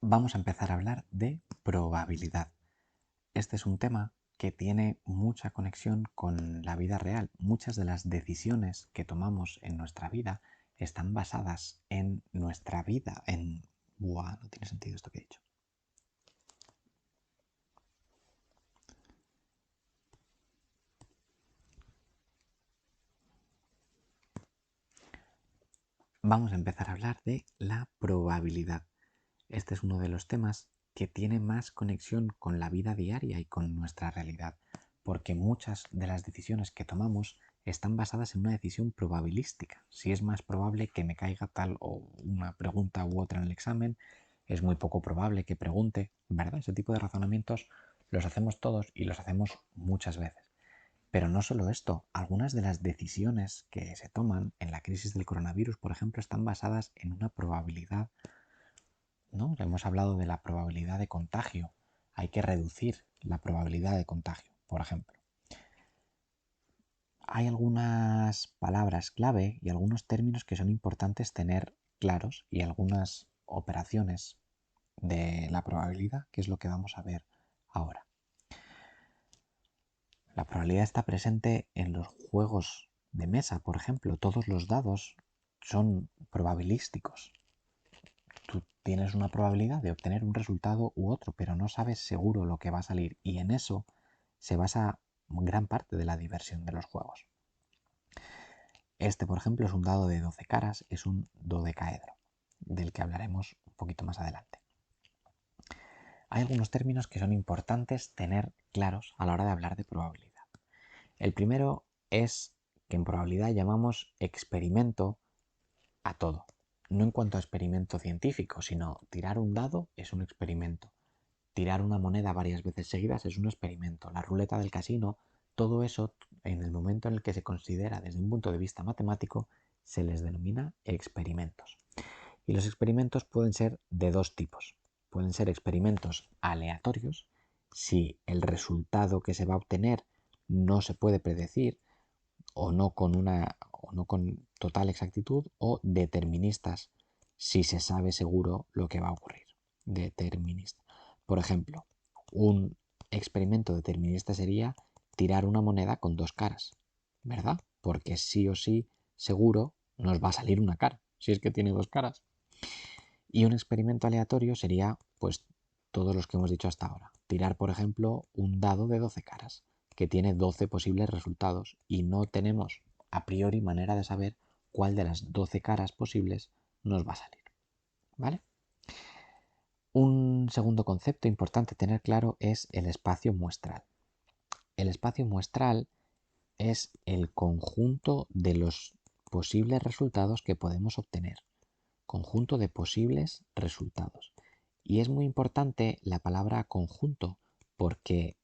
Vamos a empezar a hablar de probabilidad. Este es un tema que tiene mucha conexión con la vida real. Muchas de las decisiones que tomamos en nuestra vida están basadas en nuestra vida, en... Buah, no tiene sentido esto que he dicho. Vamos a empezar a hablar de la probabilidad. Este es uno de los temas que tiene más conexión con la vida diaria y con nuestra realidad, porque muchas de las decisiones que tomamos están basadas en una decisión probabilística. Si es más probable que me caiga tal o una pregunta u otra en el examen, es muy poco probable que pregunte, ¿verdad? Ese tipo de razonamientos los hacemos todos y los hacemos muchas veces. Pero no solo esto, algunas de las decisiones que se toman en la crisis del coronavirus, por ejemplo, están basadas en una probabilidad, ¿no? Hemos hablado de la probabilidad de contagio. Hay que reducir la probabilidad de contagio, por ejemplo. Hay algunas palabras clave y algunos términos que son importantes tener claros y algunas operaciones de la probabilidad, que es lo que vamos a ver ahora. La probabilidad está presente en los juegos de mesa, por ejemplo. Todos los dados son probabilísticos. Tú tienes una probabilidad de obtener un resultado u otro, pero no sabes seguro lo que va a salir, y en eso se basa gran parte de la diversión de los juegos. Este, por ejemplo, es un dado de 12 caras, es un dodecaedro, del que hablaremos un poquito más adelante. Hay algunos términos que son importantes tener claros a la hora de hablar de probabilidad. El primero es que en probabilidad llamamos experimento a todo. No en cuanto a experimento científico, sino tirar un dado es un experimento. Tirar una moneda varias veces seguidas es un experimento. La ruleta del casino, todo eso, en el momento en el que se considera desde un punto de vista matemático, se les denomina experimentos. Y los experimentos pueden ser de dos tipos. Pueden ser experimentos aleatorios, si el resultado que se va a obtener no se puede predecir o no con total exactitud, o deterministas, si se sabe seguro lo que va a ocurrir. Determinista. Por ejemplo, un experimento determinista sería tirar una moneda con dos caras, ¿verdad? Porque sí o sí, seguro, nos va a salir una cara, si es que tiene dos caras. Y un experimento aleatorio sería, pues, todos los que hemos dicho hasta ahora. Tirar, por ejemplo, un dado de 12 caras, que tiene 12 posibles resultados, y no tenemos a priori manera de saber cuál de las 12 caras posibles nos va a salir. ¿Vale? Un segundo concepto importante tener claro es el espacio muestral. El espacio muestral es el conjunto de los posibles resultados que podemos obtener. Conjunto de posibles resultados. Y es muy importante la palabra conjunto porque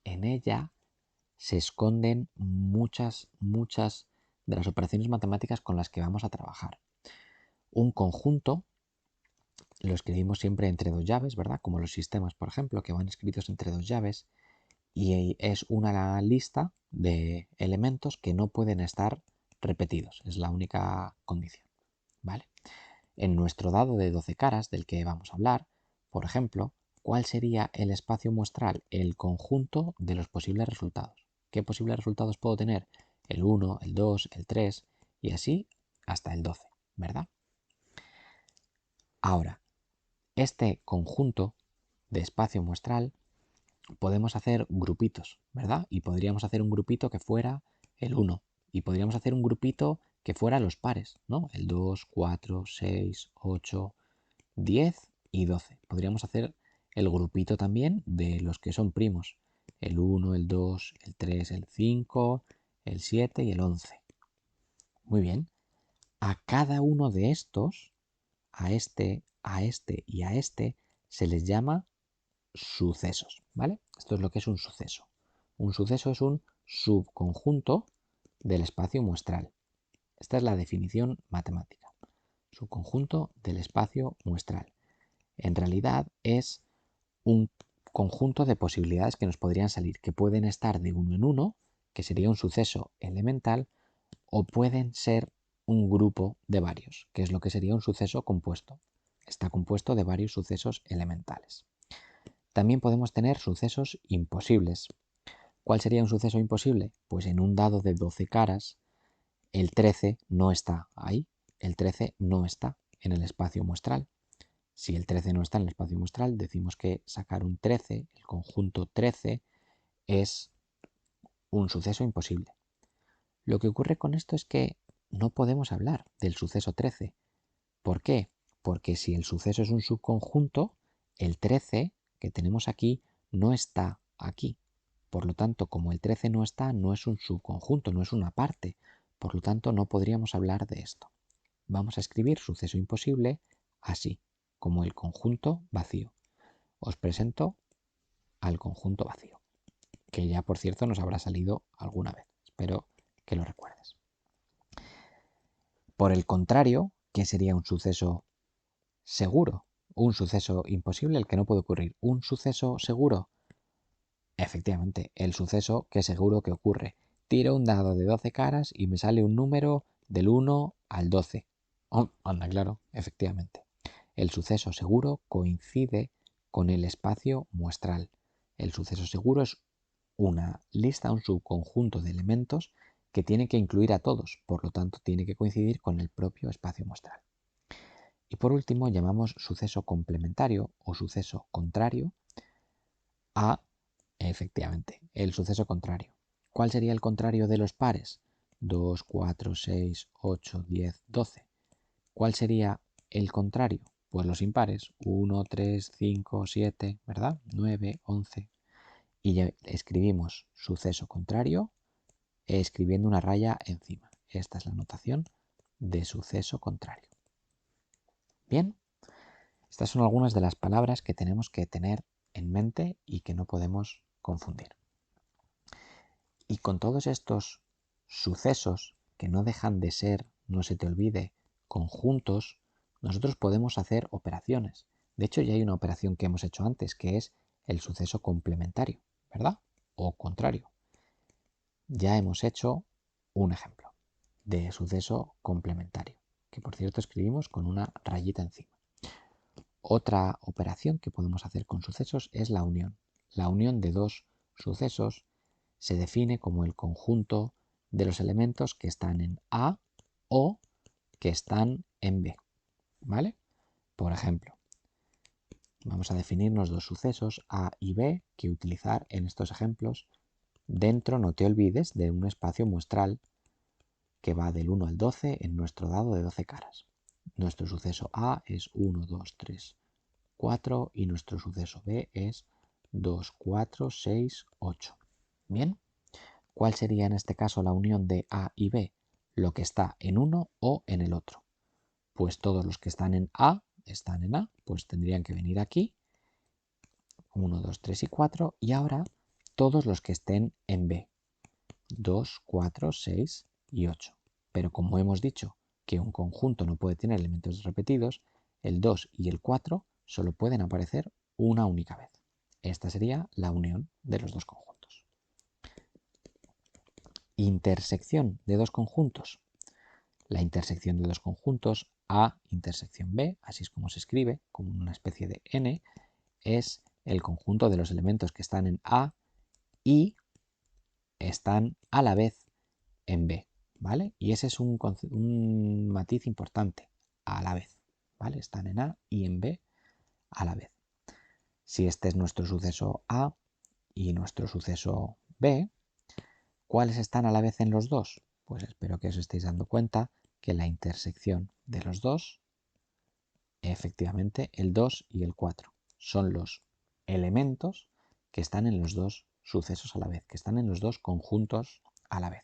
en ella se esconden muchas de las operaciones matemáticas con las que vamos a trabajar. Un conjunto lo escribimos siempre entre dos llaves, ¿verdad? Como los sistemas, por ejemplo, que van escritos entre dos llaves, y es una lista de elementos que no pueden estar repetidos. Es la única condición, ¿vale? En nuestro dado de 12 caras del que vamos a hablar, por ejemplo, ¿cuál sería el espacio muestral? El conjunto de los posibles resultados. ¿Qué posibles resultados puedo tener? El 1, el 2, el 3 y así hasta el 12, ¿verdad? Ahora, este conjunto de espacio muestral podemos hacer grupitos, ¿verdad? Y podríamos hacer un grupito que fuera el 1 y podríamos hacer un grupito que fuera los pares, ¿no? El 2, 4, 6, 8, 10 y 12. Podríamos hacer el grupito también de los que son primos. El 1, el 2, el 3, el 5, el 7 y el 11. Muy bien. A cada uno de estos, a este y a este, se les llama sucesos, ¿vale? Esto es lo que es un suceso. Un suceso es un subconjunto del espacio muestral. Esta es la definición matemática. Subconjunto del espacio muestral. En realidad es un conjunto de posibilidades que nos podrían salir, que pueden estar de uno en uno, que sería un suceso elemental, o pueden ser un grupo de varios, que es lo que sería un suceso compuesto. está compuesto de varios sucesos elementales. También podemos tener sucesos imposibles. ¿Cuál sería un suceso imposible? Pues en un dado de 12 caras, el 13 no está ahí, el 13 no está en el espacio muestral. Si el 13 no está en el espacio muestral, decimos que sacar un 13, el conjunto 13, es un suceso imposible. Lo que ocurre con esto es que no podemos hablar del suceso 13. ¿Por qué? Porque si el suceso es un subconjunto, el 13 que tenemos aquí no está aquí. Por lo tanto, como el 13 no está, no es un subconjunto, no es una parte. Por lo tanto, no podríamos hablar de esto. Vamos a escribir suceso imposible así, como el conjunto vacío. Os presento al conjunto vacío, que ya por cierto nos habrá salido alguna vez. Espero que lo recuerdes. Por el contrario, ¿qué sería un suceso seguro? Un suceso imposible, el que no puede ocurrir. Un suceso seguro. Efectivamente, el suceso que seguro que ocurre. Tiro un dado de 12 caras y me sale un número del 1 al 12. Oh, anda, claro, efectivamente. El suceso seguro coincide con el espacio muestral. El suceso seguro es una lista, un subconjunto de elementos que tiene que incluir a todos, por lo tanto tiene que coincidir con el propio espacio muestral. Y por último llamamos suceso complementario o suceso contrario a, efectivamente, el suceso contrario. ¿Cuál sería el contrario de los pares? 2, 4, 6, 8, 10, 12. ¿Cuál sería el contrario? Pues los impares, 1, 3, 5, 7, ¿verdad? 9, 11. Y ya escribimos suceso contrario escribiendo una raya encima. Esta es la notación de suceso contrario. Bien, estas son algunas de las palabras que tenemos que tener en mente y que no podemos confundir. Y con todos estos sucesos que no dejan de ser, no se te olvide, conjuntos, nosotros podemos hacer operaciones. De hecho, ya hay una operación que hemos hecho antes, que es el suceso complementario, ¿verdad? O contrario. Ya hemos hecho un ejemplo de suceso complementario, que por cierto escribimos con una rayita encima. Otra operación que podemos hacer con sucesos es la unión. La unión de dos sucesos se define como el conjunto de los elementos que están en A o que están en B. ¿Vale? Por ejemplo, vamos a definirnos dos sucesos A y B que utilizar en estos ejemplos dentro, no te olvides, de un espacio muestral que va del 1 al 12 en nuestro dado de 12 caras. Nuestro suceso A es 1, 2, 3, 4 y nuestro suceso B es 2, 4, 6, 8. Bien, ¿cuál sería en este caso la unión de A y B? Lo que está en uno o en el otro. Pues todos los que están en A, pues tendrían que venir aquí. 1, 2, 3 y 4. Y ahora todos los que estén en B. 2, 4, 6 y 8. Pero como hemos dicho que un conjunto no puede tener elementos repetidos, el 2 y el 4 solo pueden aparecer una única vez. Esta sería la unión de los dos conjuntos. Intersección de dos conjuntos. La intersección de dos conjuntos A intersección B, así es como se escribe, como una especie de N, es el conjunto de los elementos que están en A y están a la vez en B, ¿vale? Y ese es un matiz importante, a la vez, ¿vale? Están en A y en B a la vez. Si este es nuestro suceso A y nuestro suceso B, ¿cuáles están a la vez en los dos? Pues espero que os estéis dando cuenta que la intersección de los dos, efectivamente, el 2 y el 4, son los elementos que están en los dos sucesos a la vez, que están en los dos conjuntos a la vez.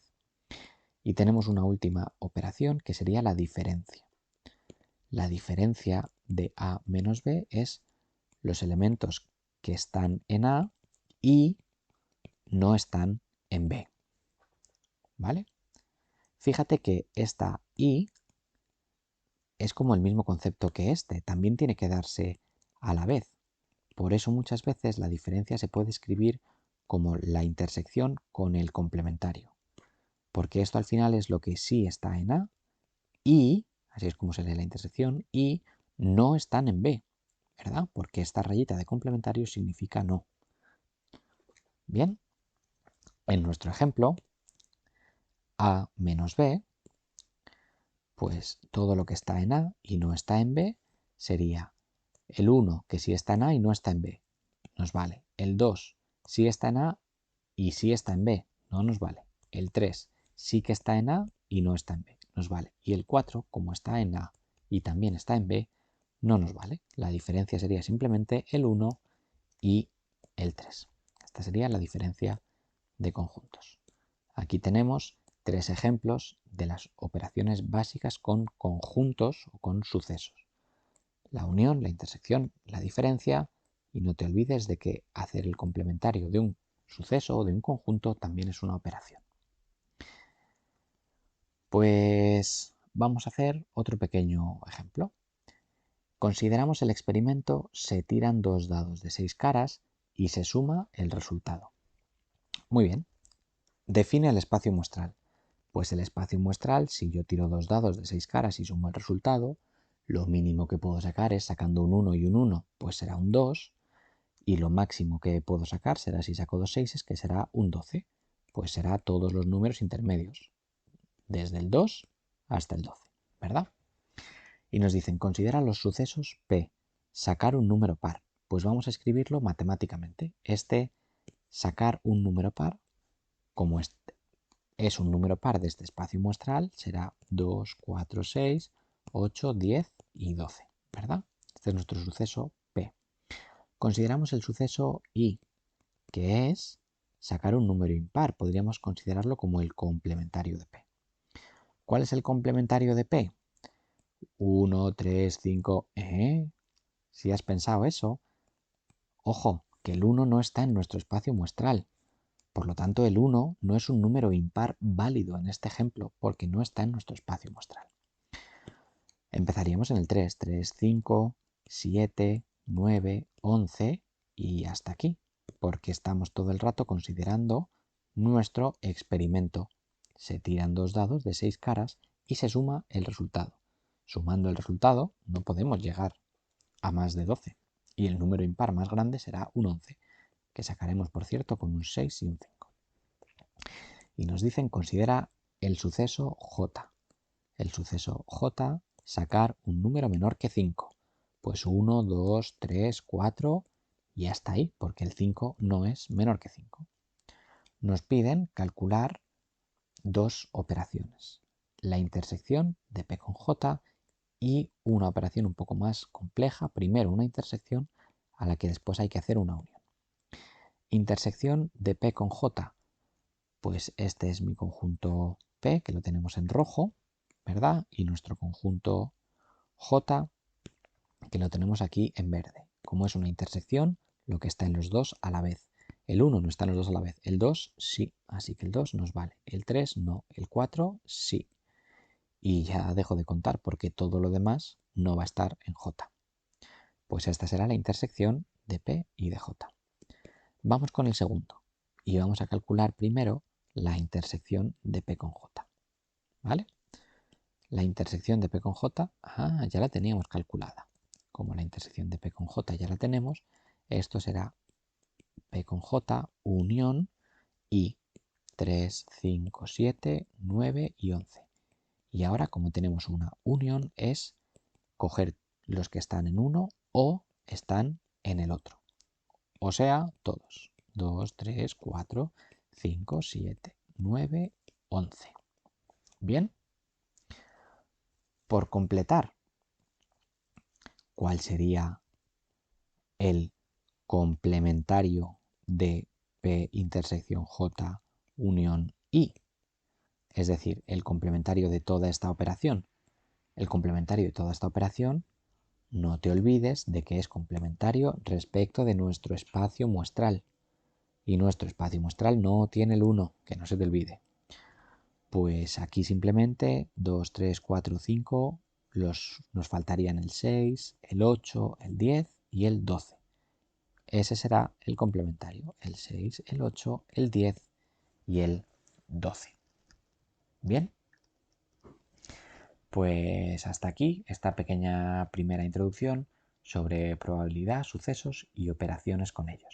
Y tenemos una última operación que sería la diferencia. La diferencia de A menos B es los elementos que están en A y no están en B. ¿Vale? Fíjate que esta y es como el mismo concepto que este, también tiene que darse a la vez. Por eso muchas veces la diferencia se puede escribir como la intersección con el complementario. Porque esto al final es lo que sí está en A y, así es como se lee la intersección, y no están en B, ¿verdad? Porque esta rayita de complementario significa no. Bien, en nuestro ejemplo, A menos B, pues todo lo que está en A y no está en B sería el 1 que sí está en A y no está en B, nos vale. El 2 sí está en A y sí está en B, no nos vale. El 3 sí que está en A y no está en B, nos vale. Y el 4, como está en A y también está en B, no nos vale. La diferencia sería simplemente el 1 y el 3. Esta sería la diferencia de conjuntos. Aquí tenemos 3 ejemplos de las operaciones básicas con conjuntos o con sucesos. La unión, la intersección, la diferencia, y no te olvides de que hacer el complementario de un suceso o de un conjunto también es una operación. Pues vamos a hacer otro pequeño ejemplo. Consideramos el experimento, se tiran 2 dados de 6 caras y se suma el resultado. Muy bien, define el espacio muestral. Pues el espacio muestral, si yo tiro 2 dados de 6 caras y sumo el resultado, lo mínimo que puedo sacar es sacando un 1 y un 1, pues será un 2, y lo máximo que puedo sacar será si saco 2 6, que será un 12, pues será todos los números intermedios, desde el 2 hasta el 12, ¿verdad? Y nos dicen, considera los sucesos P, sacar un número par. Pues vamos a escribirlo matemáticamente. Sacar un número par, como es un número par de este espacio muestral, será 2, 4, 6, 8, 10 y 12, ¿verdad? Este es nuestro suceso P. Consideramos el suceso I, que es sacar un número impar. Podríamos considerarlo como el complementario de P. ¿Cuál es el complementario de P? 1, 3, 5... Si has pensado eso, ojo, que el 1 no está en nuestro espacio muestral. Por lo tanto, el 1 no es un número impar válido en este ejemplo porque no está en nuestro espacio muestral. Empezaríamos en el 3, 3, 5, 7, 9, 11 y hasta aquí, porque estamos todo el rato considerando nuestro experimento. Se tiran 2 dados de 6 caras y se suma el resultado. Sumando el resultado no podemos llegar a más de 12 y el número impar más grande será un 11, que sacaremos por cierto con un 6 y un 5. Y nos dicen considera el suceso J. El suceso J, sacar un número menor que 5. Pues 1, 2, 3, 4 y hasta ahí, porque el 5 no es menor que 5. Nos piden calcular dos operaciones. La intersección de P con J y una operación un poco más compleja. Primero una intersección a la que después hay que hacer una unión. Intersección de P con J. Pues este es mi conjunto P, que lo tenemos en rojo, ¿verdad? Y nuestro conjunto J, que lo tenemos aquí en verde. Como es una intersección, lo que está en los dos a la vez. El 1 no está en los dos a la vez, el 2 sí, así que el 2 nos vale. El 3 no, el 4 sí. Y ya dejo de contar porque todo lo demás no va a estar en J. Pues esta será la intersección de P y de J. Vamos con el segundo y vamos a calcular primero la intersección de P con J. ¿Vale? La intersección de P con J, ya la teníamos calculada. Como la intersección de P con J ya la tenemos, esto será P con J unión y 3, 5, 7, 9 y 11. Y ahora, como tenemos una unión, es coger los que están en uno o están en el otro. O sea, todos. 2, 3, 4, 5, 7, 9, 11. Bien. Por completar, ¿cuál sería el complementario de P intersección J unión I? Es decir, el complementario de toda esta operación. El complementario de toda esta operación, no te olvides de que es complementario respecto de nuestro espacio muestral. Y nuestro espacio muestral no tiene el 1, que no se te olvide. Pues aquí simplemente 2, 3, 4, 5, nos faltarían el 6, el 8, el 10 y el 12. Ese será el complementario, el 6, el 8, el 10 y el 12. Bien, Pues hasta aquí esta pequeña primera introducción sobre probabilidad, sucesos y operaciones con ellos.